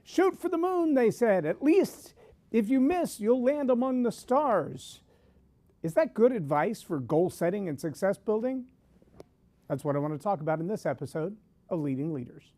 Shoot for the moon, they said. At least if you miss, you'll land among the stars. Is that good advice for goal setting and success building? That's what I want to talk about in this episode of Leading Leaders.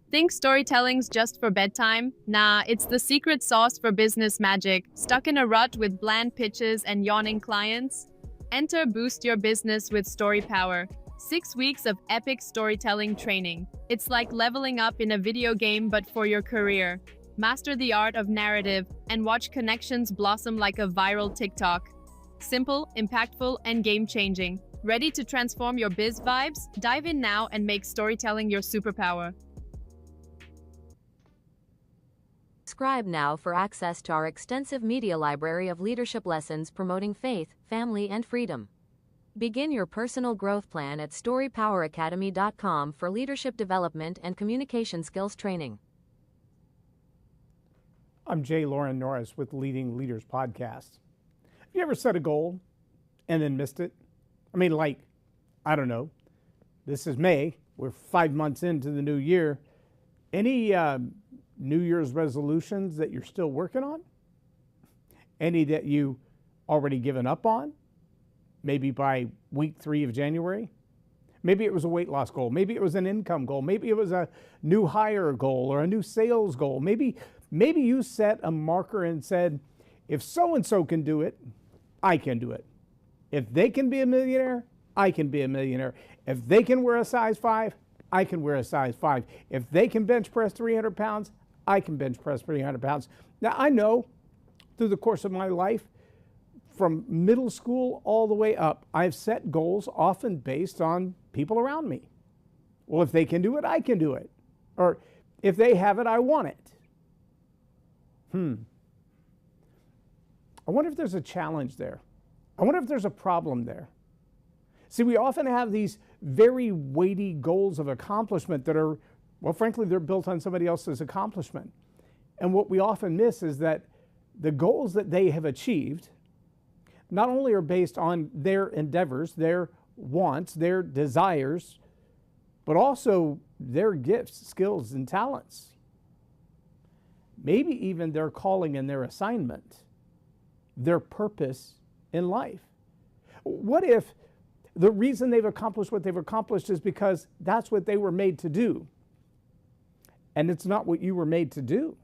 Think storytelling's just for bedtime? Nah, it's the secret sauce for business magic. Stuck in a rut with bland pitches and yawning clients? Enter Boost Your Business with Story Power. 6 weeks of epic storytelling training. It's like leveling up in a video game but for your career. Master the art of narrative and watch connections blossom like a viral TikTok. Simple, impactful, and game-changing. Ready to transform your biz vibes? Dive in now and make storytelling your superpower. Subscribe now for access to our extensive media library of leadership lessons promoting faith, family, and freedom. Begin your personal growth plan at storypoweracademy.com for leadership development and communication skills training. I'm Loren Norris with Leading Leaders Podcast. Have you ever set a goal and then missed it? I mean, I don't know. This is May. We're 5 months into the new year. Any New Year's resolutions that you're still working on? Any that you already given up on? Maybe by week 3 of January? Maybe it was a weight loss goal. Maybe it was an income goal. Maybe it was a new hire goal or a new sales goal. Maybe you set a marker and said, if so-and-so can do it, I can do it. If they can be a millionaire, I can be a millionaire. If they can wear a size 5, I can wear a size 5. If they can bench press 300 pounds, I can bench press 300 pounds. Now, I know through the course of my life, from middle school all the way up, I've set goals often based on people around me. Well, if they can do it, I can do it. Or if they have it, I want it. I wonder if there's a challenge there. I wonder if there's a problem there. See, we often have these very weighty goals of accomplishment that are, well, frankly, they're built on somebody else's accomplishment. And what we often miss is that the goals that they have achieved not only are based on their endeavors, their wants, their desires, but also their gifts, skills, and talents. Maybe even their calling and their assignment, their purpose in life. What if the reason they've accomplished what they've accomplished is because that's what they were made to do, and it's not what you were made to do?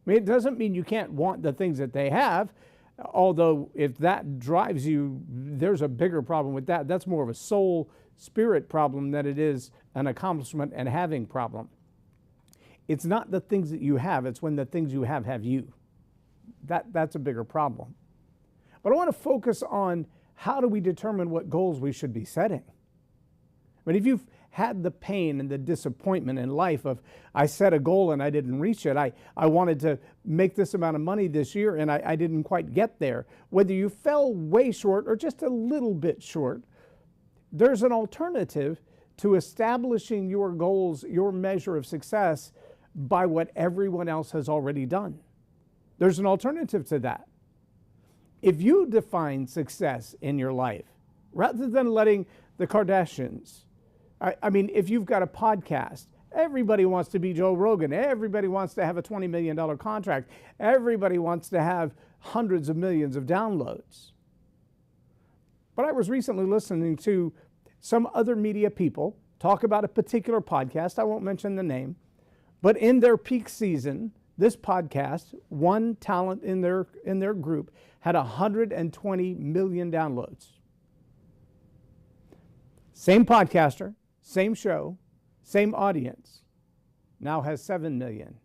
I mean, it doesn't mean you can't want the things that they have, although if that drives you, there's a bigger problem with that. That's more of a soul, spirit problem than it is an accomplishment and having problem. It's not the things that you have, it's when the things you have you. That's a bigger problem. But I want to focus on how do we determine what goals we should be setting. I mean, if you've had the pain and the disappointment in life of, I set a goal and I didn't reach it. I wanted to make this amount of money this year and I didn't quite get there. Whether you fell way short or just a little bit short, there's an alternative to establishing your goals, your measure of success, by what everyone else has already done. There's an alternative to that. If you define success in your life, rather than letting the Kardashians, I mean, if you've got a podcast, everybody wants to be Joe Rogan. Everybody wants to have a $20 million contract. Everybody wants to have hundreds of millions of downloads. But I was recently listening to some other media people talk about a particular podcast. I won't mention the name. But in their peak season, this podcast, one talent in their group, had 120 million downloads. Same podcaster, same show, same audience, now has 7 million.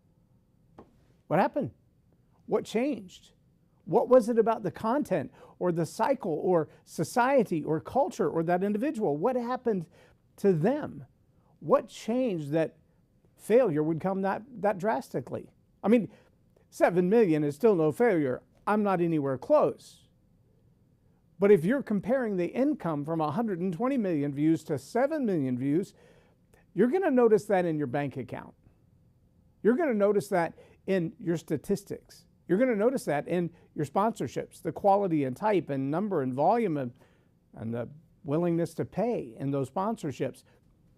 What happened? What changed? What was it about the content or the cycle or society or culture or that individual? What happened to them? What changed that failure would come that drastically? I mean, 7 million is still no failure. I'm not anywhere close. But if you're comparing the income from 120 million views to 7 million views, you're going to notice that in your bank account. You're going to notice that in your statistics. You're going to notice that in your sponsorships, the quality and type and number and volume. And and the willingness to pay in those sponsorships,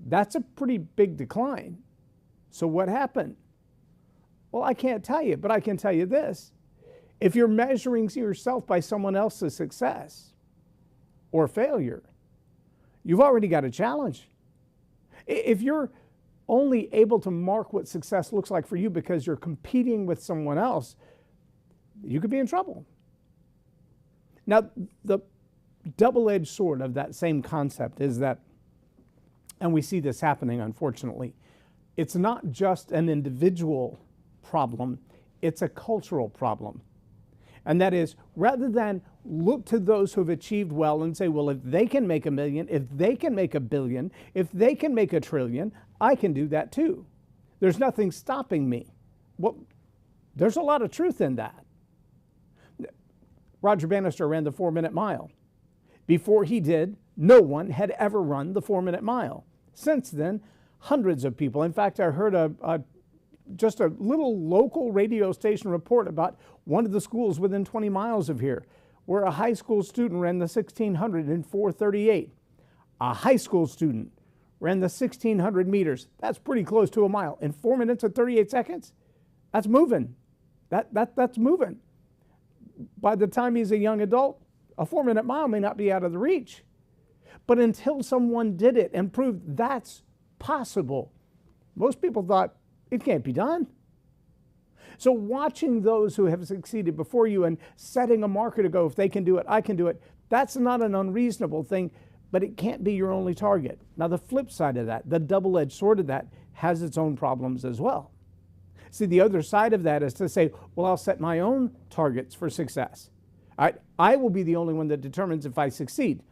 that's a pretty big decline. So what happened? Well, I can't tell you, but I can tell you this. If you're measuring yourself by someone else's success or failure, you've already got a challenge. If you're only able to mark what success looks like for you because you're competing with someone else, you could be in trouble. Now, the double-edged sword of that same concept is that, and we see this happening, unfortunately, it's not just an individual problem, it's a cultural problem. And that is, rather than look to those who have achieved well and say, well, if they can make $1 million, if they can make $1 billion, if they can make $1 trillion, I can do that too. There's nothing stopping me. Well, there's a lot of truth in that. Roger Bannister ran the 4-minute mile. Before he did, no one had ever run the 4-minute mile. Since then, hundreds of people. In fact, I heard just a little local radio station report about one of the schools within 20 miles of here, where a high school student ran the 1600 in 4:38. A high school student ran the 1600 meters. That's pretty close to a mile. In 4 minutes and 38 seconds, that's moving. That's moving. By the time he's a young adult, a 4-minute mile may not be out of the reach. But until someone did it and proved that's possible, most people thought it can't be done. So watching those who have succeeded before you and setting a marker to go, if they can do it, I can do it, that's not an unreasonable thing, but it can't be your only target. Now the flip side of that, the double-edged sword of that, has its own problems as well. See, the other side of that is to say, well, I'll set my own targets for success. I will be the only one that determines if I succeed.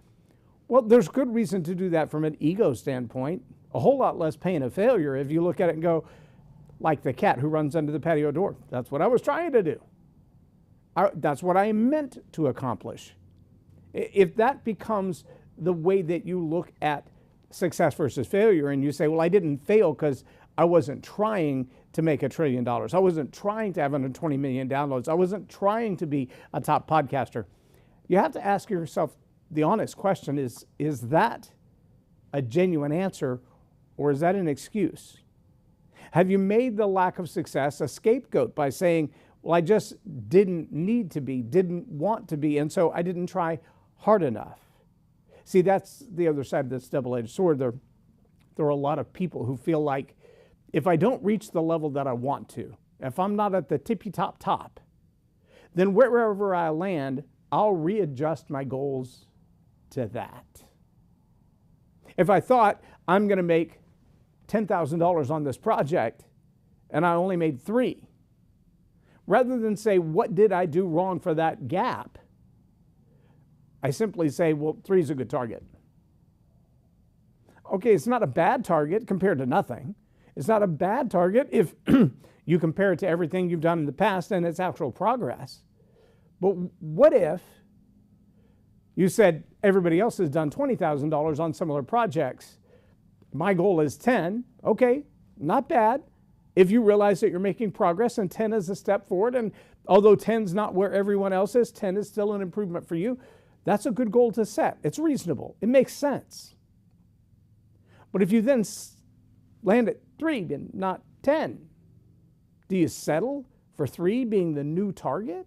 Well, there's good reason to do that from an ego standpoint. A whole lot less pain of failure if you look at it and go, like the cat who runs under the patio door. That's what I was trying to do. That's what I meant to accomplish. If that becomes the way that you look at success versus failure, and you say, well, I didn't fail because I wasn't trying to make $1 trillion. I wasn't trying to have 120 million downloads. I wasn't trying to be a top podcaster. You have to ask yourself the honest question, is that a genuine answer, or is that an excuse? Have you made the lack of success a scapegoat by saying, well, I just didn't need to be, didn't want to be, and so I didn't try hard enough? See, that's the other side of this double-edged sword. There are a lot of people who feel like if I don't reach the level that I want to, if I'm not at the tippy-top, then wherever I land, I'll readjust my goals to that. If I thought I'm going to make $10,000 on this project and I only made $3, rather than say, what did I do wrong for that gap? I simply say, well, 3 is a good target. Okay, it's not a bad target compared to nothing. It's not a bad target if you compare it to everything you've done in the past and its actual progress. But what if you said everybody else has done $20,000 on similar projects? My goal is 10. Okay, not bad. If you realize that you're making progress and 10 is a step forward, and although 10's not where everyone else is, 10 is still an improvement for you, that's a good goal to set. It's reasonable. It makes sense. But if you then land at 3 and not 10, do you settle for 3 being the new target?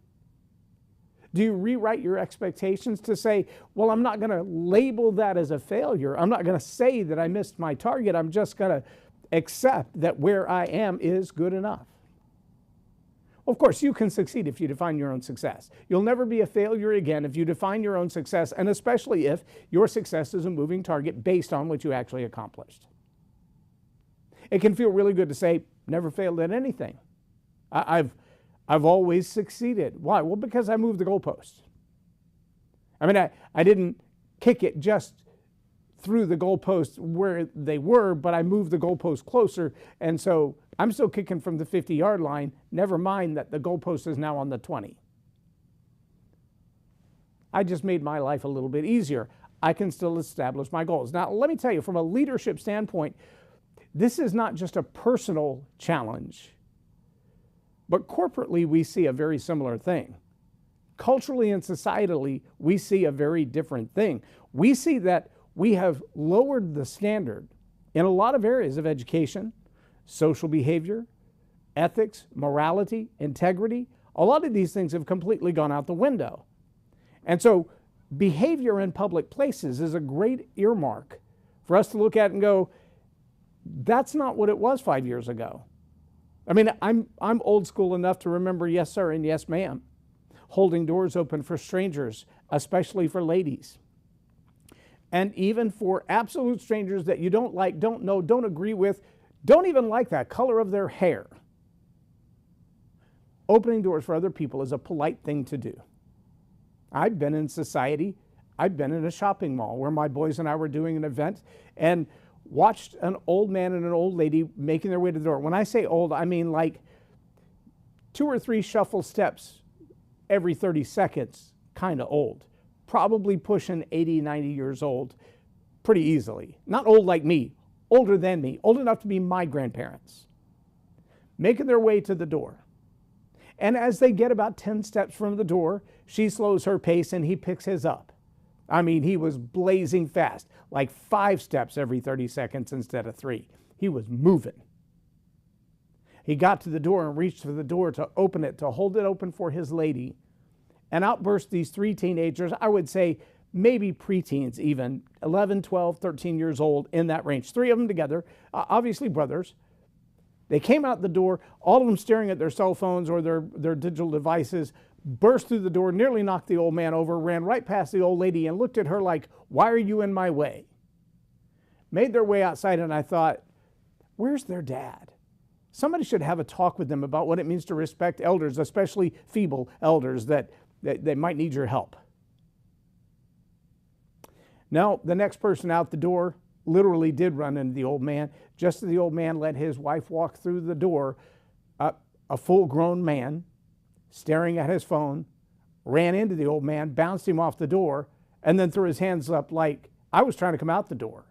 Do you rewrite your expectations to say, well, I'm not going to label that as a failure. I'm not going to say that I missed my target. I'm just going to accept that where I am is good enough. Of course, you can succeed if you define your own success. You'll never be a failure again if you define your own success, and especially if your success is a moving target based on what you actually accomplished. It can feel really good to say, never failed at anything. I've always succeeded. Why? Well, because I moved the goalposts. I mean, I didn't kick it just through the goalposts where they were, but I moved the goalpost closer, and so I'm still kicking from the 50-yard line, never mind that the goalpost is now on the 20. I just made my life a little bit easier. I can still establish my goals. Now, let me tell you, from a leadership standpoint, this is not just a personal challenge, but corporately we see a very similar thing. culturally and societally, we see a very different thing. We see that we have lowered the standard in a lot of areas of education, social behavior, ethics, morality, integrity. A lot of these things have completely gone out the window. And so behavior in public places is a great earmark for us to look at and go, that's not what it was 5 years ago. I mean, I'm old school enough to remember yes, sir, and yes, ma'am, holding doors open for strangers, especially for ladies. And even for absolute strangers that you don't like, don't know, don't agree with, don't even like that color of their hair. Opening doors for other people is a polite thing to do. I've been in society, I've been in a shopping mall where my boys and I were doing an event and watched an old man and an old lady making their way to the door. When I say old, I mean like 2 or 3 shuffle steps every 30 seconds, kind of old. Probably pushing 80, 90 years old pretty easily. Not old like me, older than me, old enough to be my grandparents. Making their way to the door. And as they get about 10 steps from the door, she slows her pace and he picks his up. I mean, he was blazing fast, like 5 steps every 30 seconds instead of 3. He was moving. He got to the door and reached for the door to open it, to hold it open for his lady. And out burst these 3 teenagers, I would say maybe preteens even, 11, 12, 13 years old, in that range. 3 of them together, obviously brothers. They came out the door, all of them staring at their cell phones or their digital devices, burst through the door, nearly knocked the old man over, ran right past the old lady and looked at her like, why are you in my way? Made their way outside, and I thought, where's their dad? Somebody should have a talk with them about what it means to respect elders, especially feeble elders that might need your help. Now, the next person out the door literally did run into the old man. Just as the old man let his wife walk through the door, a full-grown man, staring at his phone, ran into the old man, bounced him off the door, and then threw his hands up like I was trying to come out the door.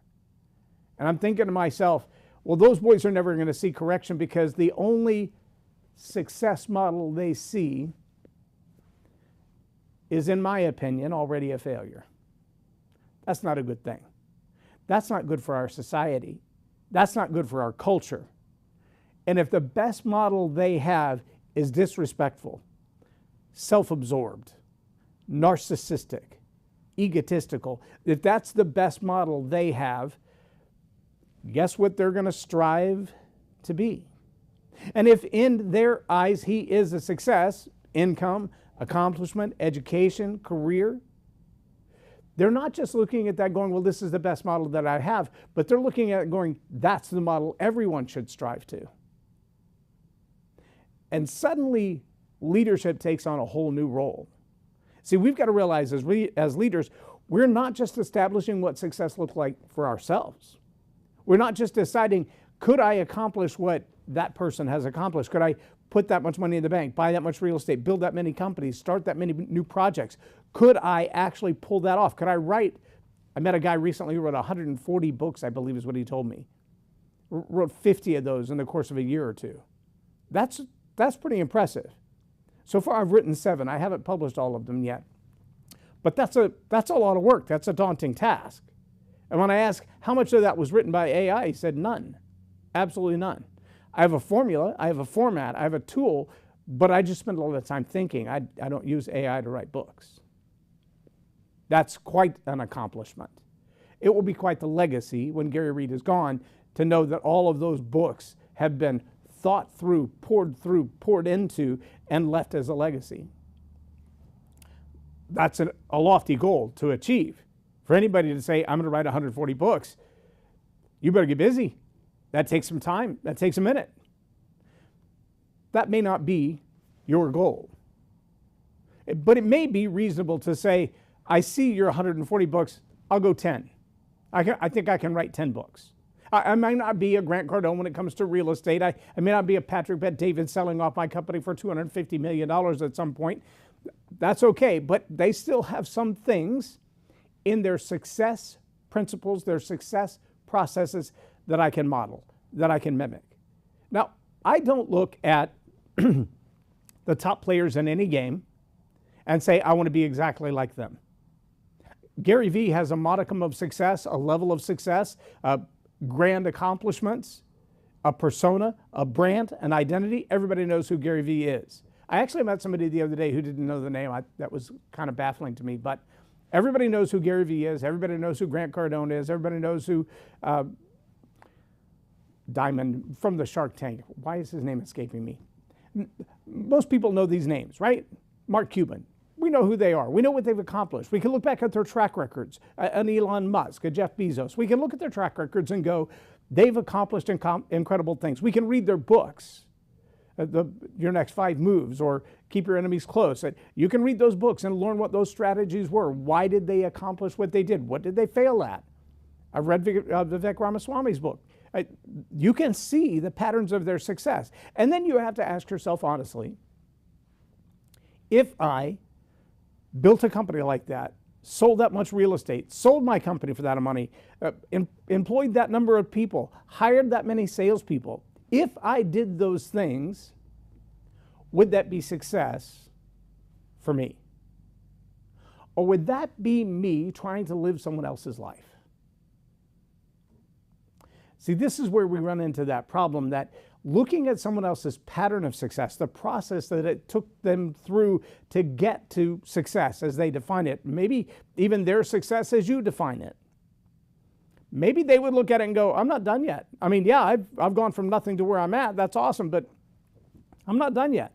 And I'm thinking to myself, well, those boys are never going to see correction because the only success model they see is, in my opinion, already a failure. That's not a good thing. That's not good for our society. That's not good for our culture. And if the best model they have is disrespectful, self-absorbed, narcissistic, egotistical, if that's the best model they have, guess what they're going to strive to be? And if in their eyes he is a success, income, accomplishment, education, career, they're not just looking at that going, well, this is the best model that I have, but they're looking at it going, that's the model everyone should strive to. And suddenly, leadership takes on a whole new role. See, we've got to realize as leaders, we're not just establishing what success looks like for ourselves. We're not just deciding, could I accomplish what that person has accomplished? Could I put that much money in the bank, buy that much real estate, build that many companies, start that many new projects? Could I actually pull that off? Could I write? I met a guy recently who wrote 140 books, I believe is what he told me. Wrote 50 of those in the course of a year or 2. That's pretty impressive. So far I've written 7. I haven't published all of them yet. But that's a lot of work. That's a daunting task. And when I asked how much of that was written by AI, he said none. Absolutely none. I have a formula, I have a format, I have a tool, but I just spend a lot of time thinking. I don't use AI to write books. That's quite an accomplishment. It will be quite the legacy when Gary Reed is gone to know that all of those books have been thought through, poured into, and left as a legacy. That's a lofty goal to achieve. For anybody to say, I'm going to write 140 books, you better get busy. That takes some time. That takes a minute. That may not be your goal. But it may be reasonable to say, I see your 140 books, I'll go 10. I think I can write 10 books. I might not be a Grant Cardone when it comes to real estate. I may not be a Patrick Bet-David selling off my company for $250 million at some point. That's okay, but they still have some things in their success principles, their success processes that I can model, that I can mimic. Now, I don't look at the top players in any game and say, I want to be exactly like them. Gary Vee has a modicum of success, a level of success, grand accomplishments, a persona, a brand, an identity. Everybody knows who Gary Vee is. I actually met somebody the other day who didn't know the name. That was kind of baffling to me, but everybody knows who Gary Vee is. Everybody knows who Grant Cardone is. Everybody knows who Diamond from the Shark Tank. Why is his name escaping me? Most people know these names, right? Mark Cuban. We know who they are. We know what they've accomplished. We can look back at their track records. An Elon Musk, a Jeff Bezos. We can look at their track records and go, they've accomplished incredible things. We can read their books, Your Next 5 Moves or Keep Your Enemies Close. You can read those books and learn what those strategies were. Why did they accomplish what they did? What did they fail at? I've read Vivek Ramaswamy's book. You can see the patterns of their success. And then you have to ask yourself honestly, if I built a company like that, sold that much real estate, sold my company for that amount of money, employed that number of people, hired that many salespeople, if I did those things, would that be success for me? Or would that be me trying to live someone else's life? See, this is where we run into that problem that looking at someone else's pattern of success, the process that it took them through to get to success as they define it, maybe even their success as you define it. Maybe they would look at it and go, I'm not done yet. I mean, yeah, I've gone from nothing to where I'm at. That's awesome, but I'm not done yet.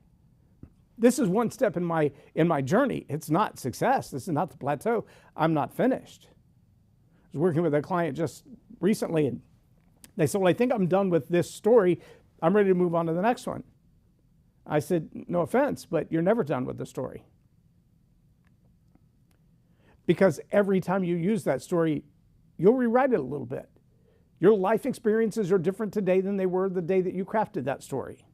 This is one step in my journey. It's not success. This is not the plateau. I'm not finished. I was working with a client just recently, and they said, well, I think I'm done with this story. I'm ready to move on to the next one. I said, no offense, but you're never done with the story. Because every time you use that story, you'll rewrite it a little bit. Your life experiences are different today than they were the day that you crafted that story.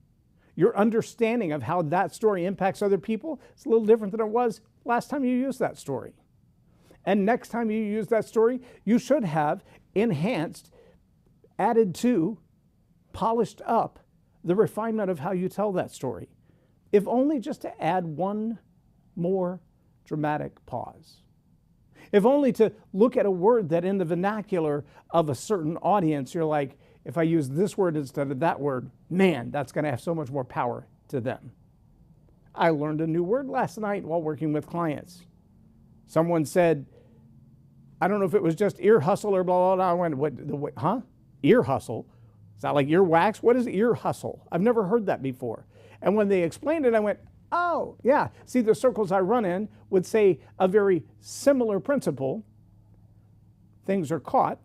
Your understanding of how that story impacts other people is a little different than it was last time you used that story. And next time you use that story, you should have enhanced, added to, polished up the refinement of how you tell that story, if only just to add one more dramatic pause. If only to look at a word that in the vernacular of a certain audience, you're like, if I use this word instead of that word, man, that's going to have so much more power to them. I learned a new word last night while working with clients. Someone said, I don't know if it was just ear hustle or blah, blah, blah. I went, what, huh? Ear hustle? Is that like ear wax? What is ear hustle? I've never heard that before. And when they explained it, I went, oh, yeah. See, the circles I run in would say a very similar principle. Things are caught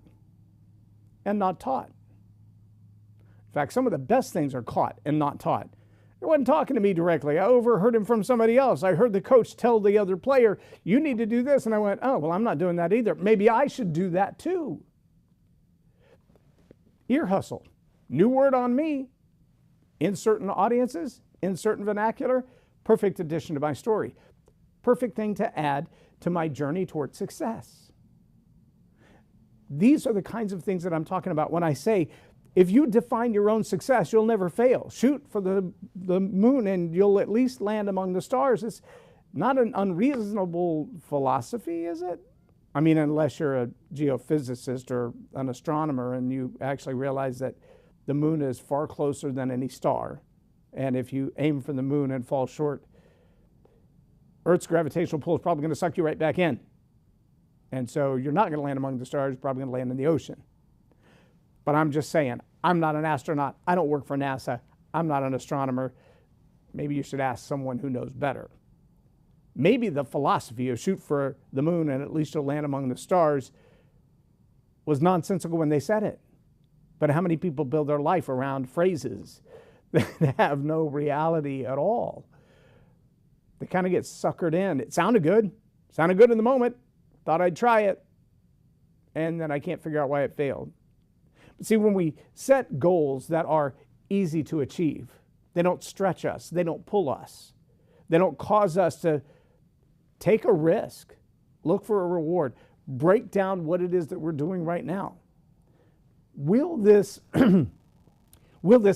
and not taught. In fact, some of the best things are caught and not taught. He wasn't talking to me directly. I overheard him from somebody else. I heard the coach tell the other player, you need to do this. And I went, oh, well, I'm not doing that either. Maybe I should do that too. Ear hustle. New word on me. In certain audiences, in certain vernacular, perfect addition to my story. Perfect thing to add to my journey toward success. These are the kinds of things that I'm talking about when I say, if you define your own success, you'll never fail. Shoot for the moon and you'll at least land among the stars. It's not an unreasonable philosophy, is it? I mean, unless you're a geophysicist or an astronomer and you actually realize that the moon is far closer than any star. And if you aim for the moon and fall short, Earth's gravitational pull is probably going to suck you right back in. And so you're not going to land among the stars, you're probably going to land in the ocean. But I'm just saying, I'm not an astronaut. I don't work for NASA. I'm not an astronomer. Maybe you should ask someone who knows better. Maybe the philosophy of shoot for the moon and at least you'll land among the stars was nonsensical when they said it. But how many people build their life around phrases that have no reality at all? They kind of get suckered in. It sounded good. Sounded good in the moment. Thought I'd try it. And then I can't figure out why it failed. But see, when we set goals that are easy to achieve, they don't stretch us. They don't pull us. They don't cause us to take a risk, look for a reward, break down what it is that we're doing right now. Will this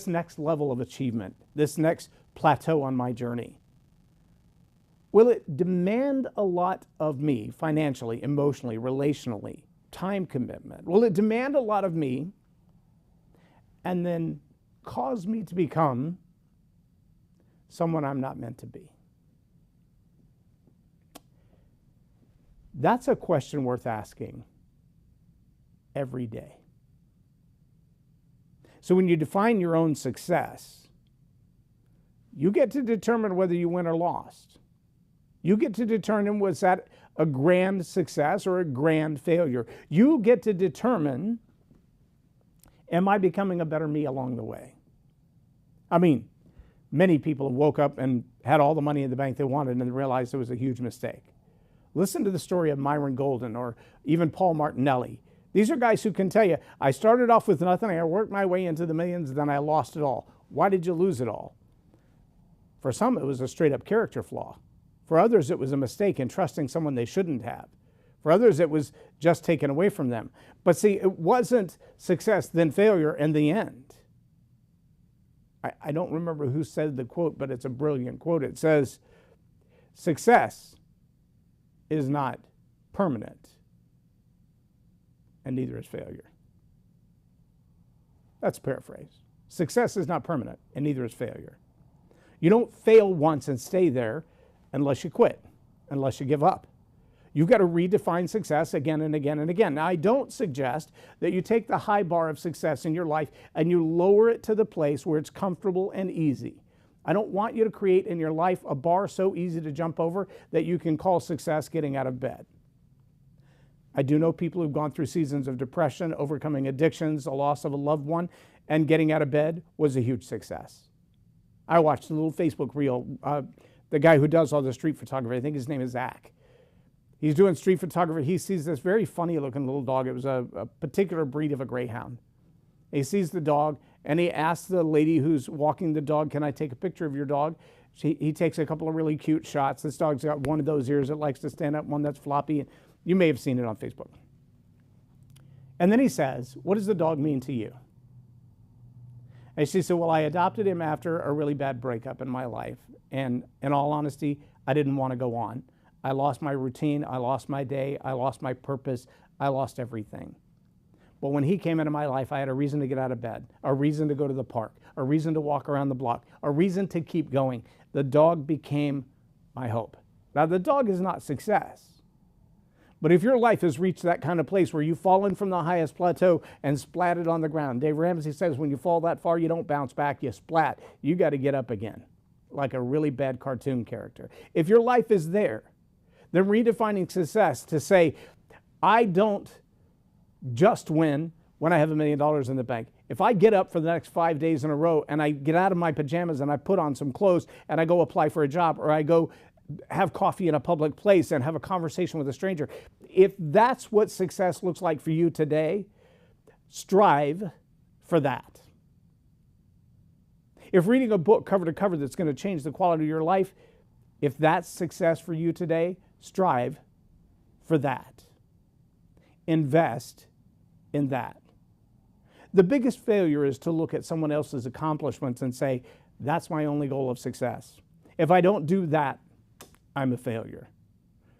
next level of achievement, this next plateau on my journey, Will it demand a lot of me financially, emotionally, relationally, time commitment? Will it demand a lot of me and then cause me to become someone I'm not meant to be? That's a question worth asking every day. So when you define your own success, you get to determine whether you win or lost. You get to determine, was that a grand success or a grand failure? You get to determine, am I becoming a better me along the way? I mean, many people woke up and had all the money in the bank they wanted and then realized it was a huge mistake. Listen to the story of Myron Golden or even Paul Martinelli. These are guys who can tell you, I started off with nothing, I worked my way into the millions, then I lost it all. Why did you lose it all? For some, it was a straight up character flaw. For others, it was a mistake in trusting someone they shouldn't have. For others, it was just taken away from them. But see, it wasn't success, then failure in the end. I don't remember who said the quote, but it's a brilliant quote. It says, success is not permanent, and neither is failure. That's a paraphrase. Success is not permanent, and neither is failure. You don't fail once and stay there unless you quit, unless you give up. You've got to redefine success again and again and again. Now, I don't suggest that you take the high bar of success in your life and you lower it to the place where it's comfortable and easy. I don't want you to create in your life a bar so easy to jump over that you can call success getting out of bed. I do know people who've gone through seasons of depression, overcoming addictions, a loss of a loved one, and getting out of bed was a huge success. I watched a little Facebook reel. The guy who does all the street photography, I think his name is Zach. He's doing street photography. He sees this very funny looking little dog. It was a particular breed of a greyhound. He sees the dog and he asks the lady who's walking the dog, can I take a picture of your dog? He takes a couple of really cute shots. This dog's got one of those ears that likes to stand up, one that's floppy. You may have seen it on Facebook. And then he says, what does the dog mean to you? And she said, well, I adopted him after a really bad breakup in my life. And in all honesty, I didn't want to go on. I lost my routine, I lost my day, I lost my purpose, I lost everything. But when he came into my life, I had a reason to get out of bed, a reason to go to the park, a reason to walk around the block, a reason to keep going. The dog became my hope. Now, the dog is not success. But if your life has reached that kind of place where you've fallen from the highest plateau and splatted on the ground, Dave Ramsey says when you fall that far, you don't bounce back, you splat. You got to get up again, like a really bad cartoon character. If your life is there, then redefining success to say, I don't just win when I have $1 million in the bank. If I get up for the next 5 days in a row and I get out of my pajamas and I put on some clothes and I go apply for a job or I go have coffee in a public place and have a conversation with a stranger, if that's what success looks like for you today, strive for that. If reading a book cover to cover that's going to change the quality of your life, if that's success for you today, strive for that. Invest in that. The biggest failure is to look at someone else's accomplishments and say, that's my only goal of success. If I don't do that, I'm a failure.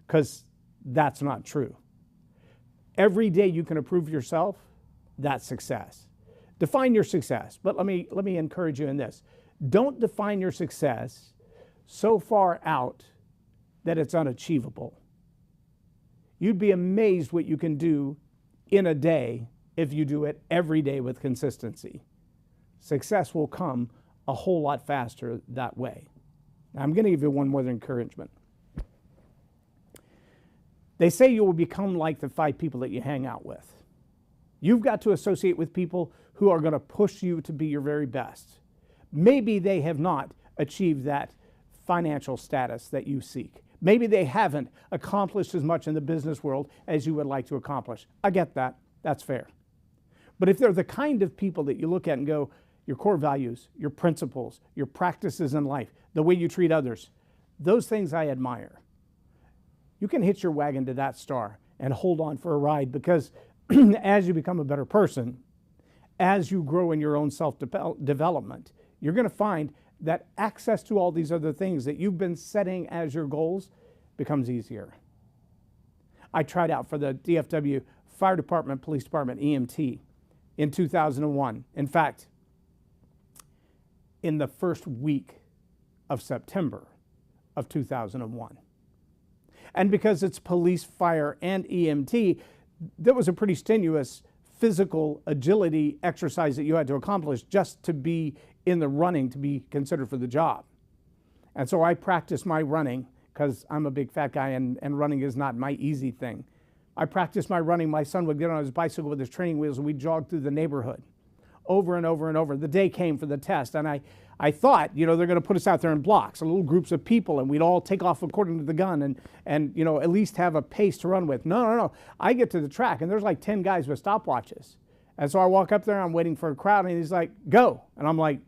Because that's not true. Every day you can improve yourself, that's success. Define your success. But let me encourage you in this. Don't define your success so far out that it's unachievable. You'd be amazed what you can do in a day if you do it every day with consistency. Success will come a whole lot faster that way. Now, I'm going to give you one more encouragement. They say you will become like the 5 people that you hang out with. You've got to associate with people who are going to push you to be your very best. Maybe they have not achieved that financial status that you seek. Maybe they haven't accomplished as much in the business world as you would like to accomplish. I get that. That's fair. But if they're the kind of people that you look at and go, your core values, your principles, your practices in life, the way you treat others, those things I admire. You can hitch your wagon to that star and hold on for a ride because as you become a better person, as you grow in your own self-development, you're going to find that access to all these other things that you've been setting as your goals becomes easier. I tried out for the DFW Fire Department, Police Department, EMT in 2001. In fact, in the first week of September of 2001. And because it's police, fire, and EMT, that was a pretty strenuous physical agility exercise that you had to accomplish just to be in the running to be considered for the job. And so I practiced my running because I'm a big fat guy and running is not my easy thing. I practiced my running. My son would get on his bicycle with his training wheels and we'd jog through the neighborhood over and over and over. The day came for the test and I thought, they're going to put us out there in blocks, little groups of people, and we'd all take off according to the gun and at least have a pace to run with. No. I get to the track, and there's like 10 guys with stopwatches. And so I walk up there, I'm waiting for a crowd, and he's like, go. And I'm like,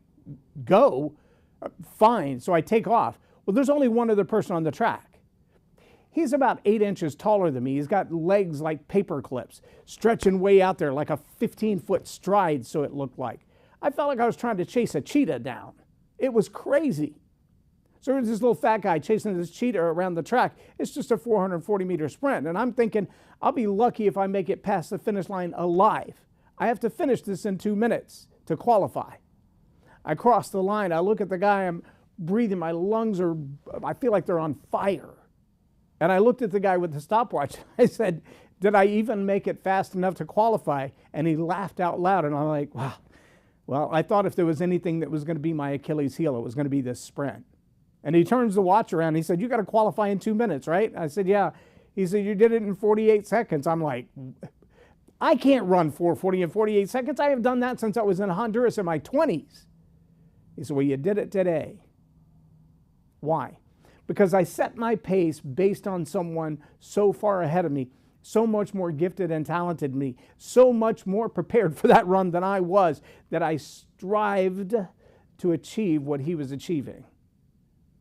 go? Fine. So I take off. Well, there's only one other person on the track. He's about 8 inches taller than me. He's got legs like paper clips, stretching way out there like a 15-foot stride, so it looked like. I felt like I was trying to chase a cheetah down. It was crazy. So there's this little fat guy chasing this cheetah around the track. It's just a 440-meter sprint. And I'm thinking, I'll be lucky if I make it past the finish line alive. I have to finish this in 2 minutes to qualify. I cross the line. I look at the guy. I'm breathing. My lungs I feel like they're on fire. And I looked at the guy with the stopwatch. I said, did I even make it fast enough to qualify? And he laughed out loud. And I'm like, wow. Well, I thought if there was anything that was going to be my Achilles heel, it was going to be this sprint. And he turns the watch around. And he said, you got to qualify in 2 minutes, right? I said, yeah. He said, you did it in 48 seconds. I'm like, I can't run 440 in 48 seconds. I have done that since I was in Honduras in my 20s. He said, well, you did it today. Why? Because I set my pace based on someone so far ahead of me, so much more gifted and talented than me, so much more prepared for that run than I was, that I strived to achieve what he was achieving.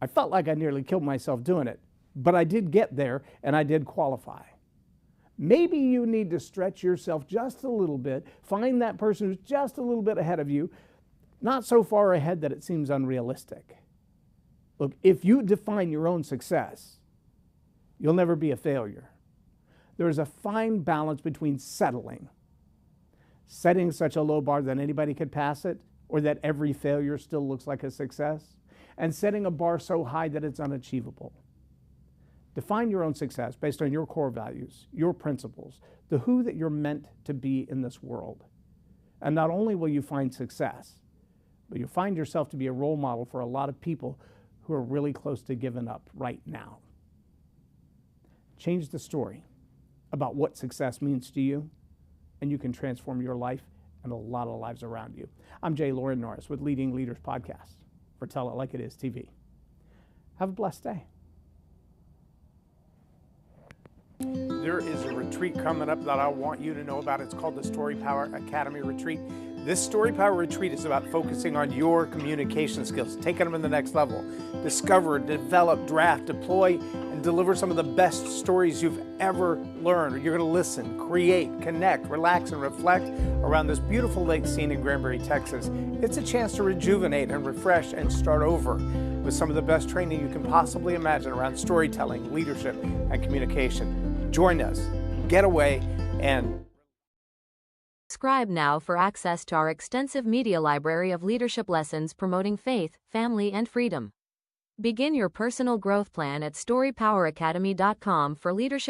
I felt like I nearly killed myself doing it, but I did get there and I did qualify. Maybe you need to stretch yourself just a little bit, find that person who's just a little bit ahead of you, not so far ahead that it seems unrealistic. Look, if you define your own success, you'll never be a failure. There is a fine balance between setting such a low bar that anybody could pass it, or that every failure still looks like a success, and setting a bar so high that it's unachievable. Define your own success based on your core values, your principles, the who that you're meant to be in this world. And not only will you find success, but you'll find yourself to be a role model for a lot of people who are really close to giving up right now. Change the story about what success means to you, and you can transform your life and a lot of lives around you. I'm Loren Norris with Leading Leaders Podcast for Tell It Like It Is TV. Have a blessed day. There is a retreat coming up that I want you to know about. It's called the Story Power Academy Retreat. This Story Power Retreat is about focusing on your communication skills, taking them to the next level. Discover, develop, draft, deploy, and deliver some of the best stories you've ever learned. You're going to listen, create, connect, relax, and reflect around this beautiful lake scene in Granbury, Texas. It's a chance to rejuvenate and refresh and start over with some of the best training you can possibly imagine around storytelling, leadership, and communication. Join us, get away, and Subscribe now for access to our extensive media library of leadership lessons promoting faith, family, and freedom. Begin your personal growth plan at storypoweracademy.com for leadership.